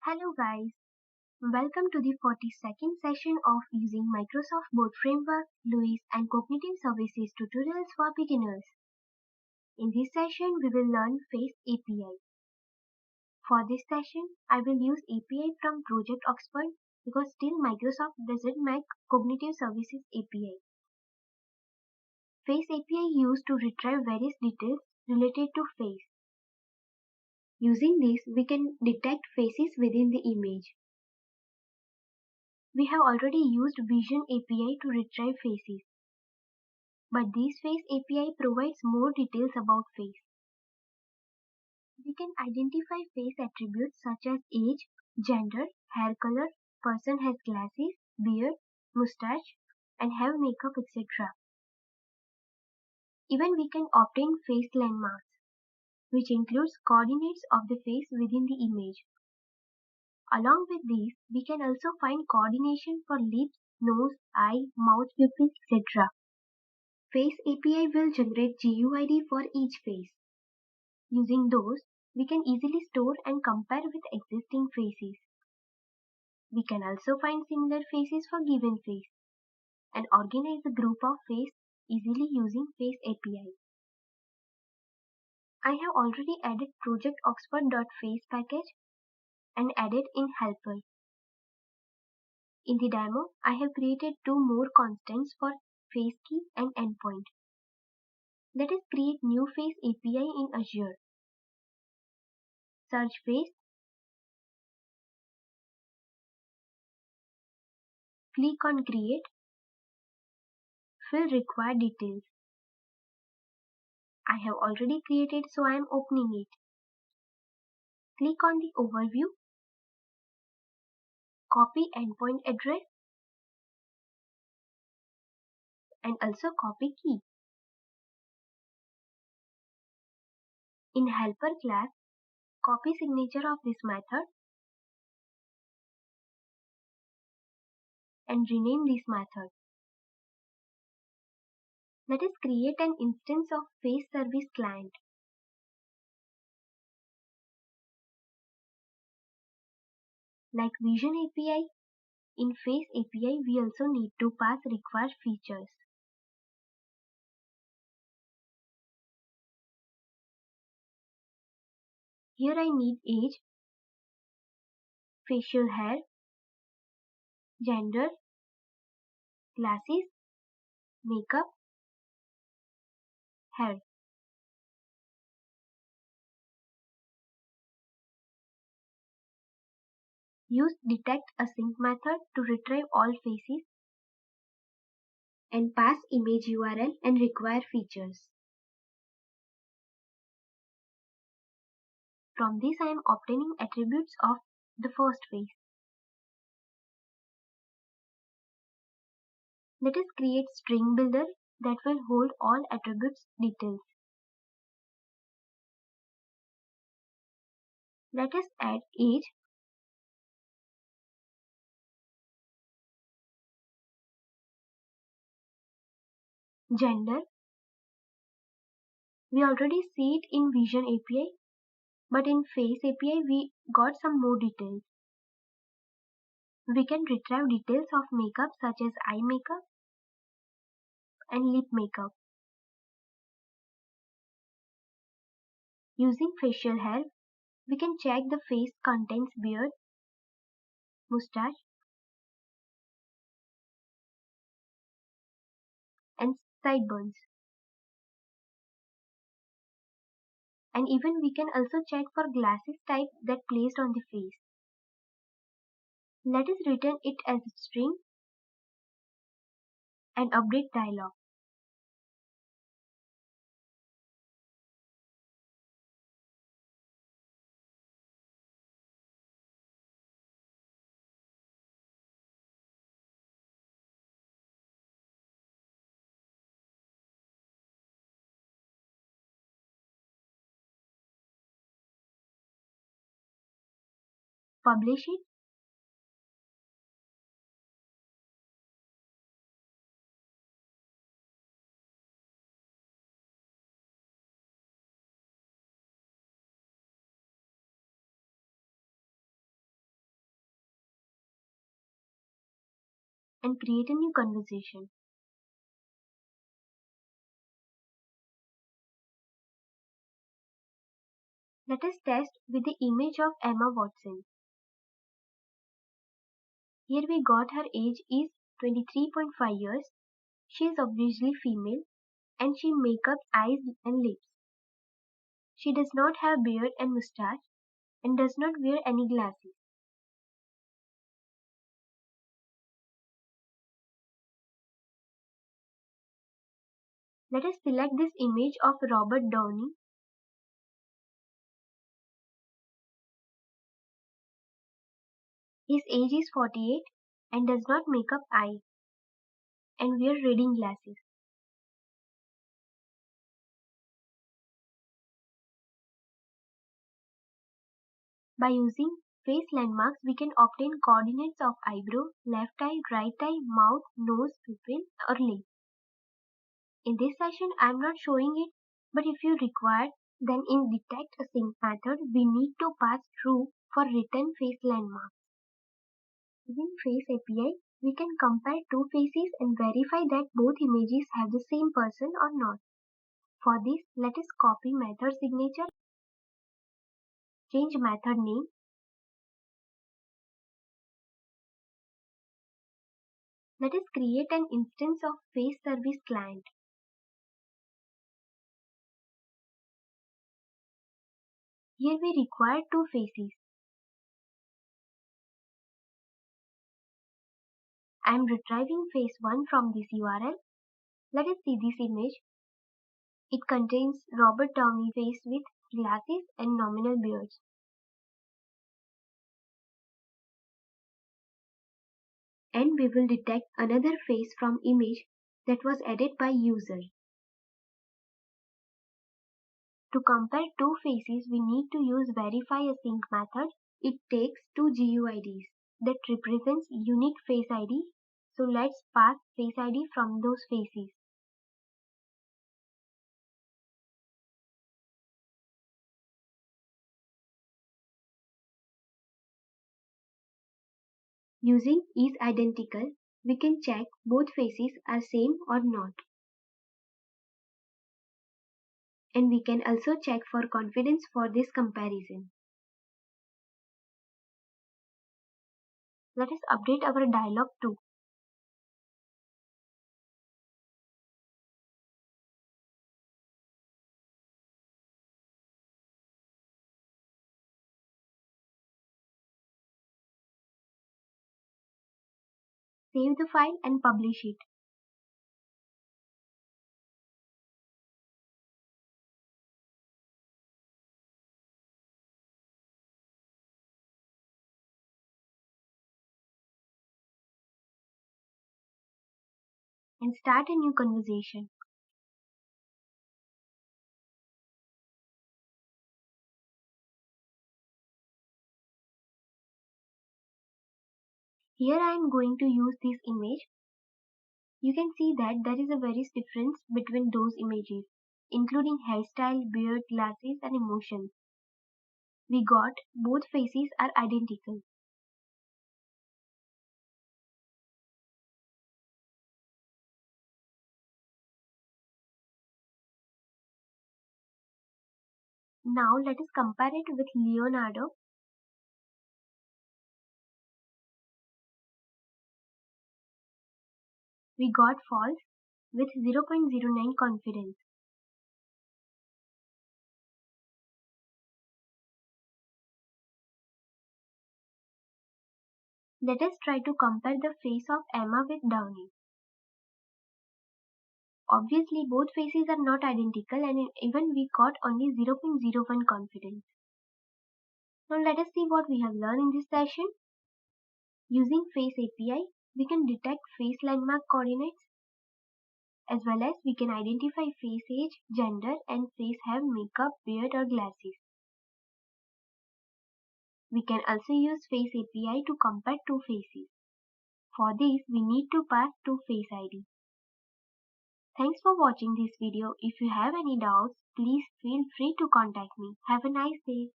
Hello guys, welcome to the 42nd session of using Microsoft Board Framework, LUIS and Cognitive Services tutorials for beginners. In this session, we will learn Face API. For this session, I will use API from Project Oxford because still Microsoft doesn't make Cognitive Services API. Face API used to retrieve various details related to face. Using this, we can detect faces within the image. We have already used Vision API to retrieve faces, but this Face API provides more details about face. We can identify face attributes such as age, gender, hair color, person has glasses, beard, mustache, and have makeup, etc. Even we can obtain face landmarks, which includes coordinates of the face within the image. Along with these, we can also find coordination for lips, nose, eye, mouth, pupils, etc. Face API will generate GUID for each face. Using those, we can easily store and compare with existing faces. We can also find similar faces for given face and organize the group of face easily using Face API. I have already added project oxford.face package and added in helper. In the demo, I have created two more constants for face key and endpoint. Let us create new Face API in Azure. Search face, click on create, fill required details. I have already created, so I am opening it. Click on the overview, copy endpoint address and also copy key. In helper class, copy signature of this method and rename this method. Let us create an instance of Face Service Client. Like Vision API, in Face API we also need to pass required features. Here I need age, facial hair, gender, glasses, makeup, hair. Use detect async method to retrieve all faces and pass image URL and require features. From this I am obtaining attributes of the first face. Let us create string builder that will hold all attributes details. Let us add age, gender. We already see it in Vision API, but in Face API we got some more details. We can retrieve details of makeup such as eye makeup and lip makeup. Using facial hair, we can check the face contains beard, mustache, and sideburns. And even we can also check for glasses type that placed on the face. Let us return it as a string and update dialog. Publish it. and create a new conversation. Let us test with the image of Emma Watson. Here we got her age is 23.5 years. She is obviously female and she makeup eyes and lips. She does not have beard and mustache and does not wear any glasses. Let us select this image of Robert Downey. His age is 48 and does not make up eye and wear reading glasses. By using face landmarks, we can obtain coordinates of eyebrow, left eye, right eye, mouth, nose, pupil, or lip. In this session, I am not showing it, but if you require, then in detect a sync method, we need to pass true for written face landmarks. Using Face API, we can compare two faces and verify that both images have the same person or not. For this, let us copy method signature, change method name, let us create an instance of Face Service Client. Here we require two faces. I am retrieving face 1 from this URL. Let us see this image. It contains Robert Downey face with glasses and nominal beards. And we will detect another face from image that was added by user. To compare two faces, we need to use verify a sync method. It takes two GUIDs that represents unique face ID. So let's pass face ID from those faces. Using is identical, we can check both faces are same or not. And we can also check for confidence for this comparison. Let us update our dialog too. Save the file and publish it. And start a new conversation. Here I am going to use this image. You can see that there is a very difference between those images, including hairstyle, beard, glasses and emotions. We got both faces are identical. Now let us compare it with Leonardo. We got false with 0.09 confidence. Let us try to compare the face of Emma with Downey. Obviously both faces are not identical and even we got only 0.01 confidence. Now let us see what we have learned in this session. Using Face API, we can detect face landmark coordinates as well as we can identify face age, gender and face have makeup, beard or glasses. We can also use Face API to compare two faces. For this, we need to pass two face ID. Thanks for watching this video. If you have any doubts, please feel free to contact me. Have a nice day.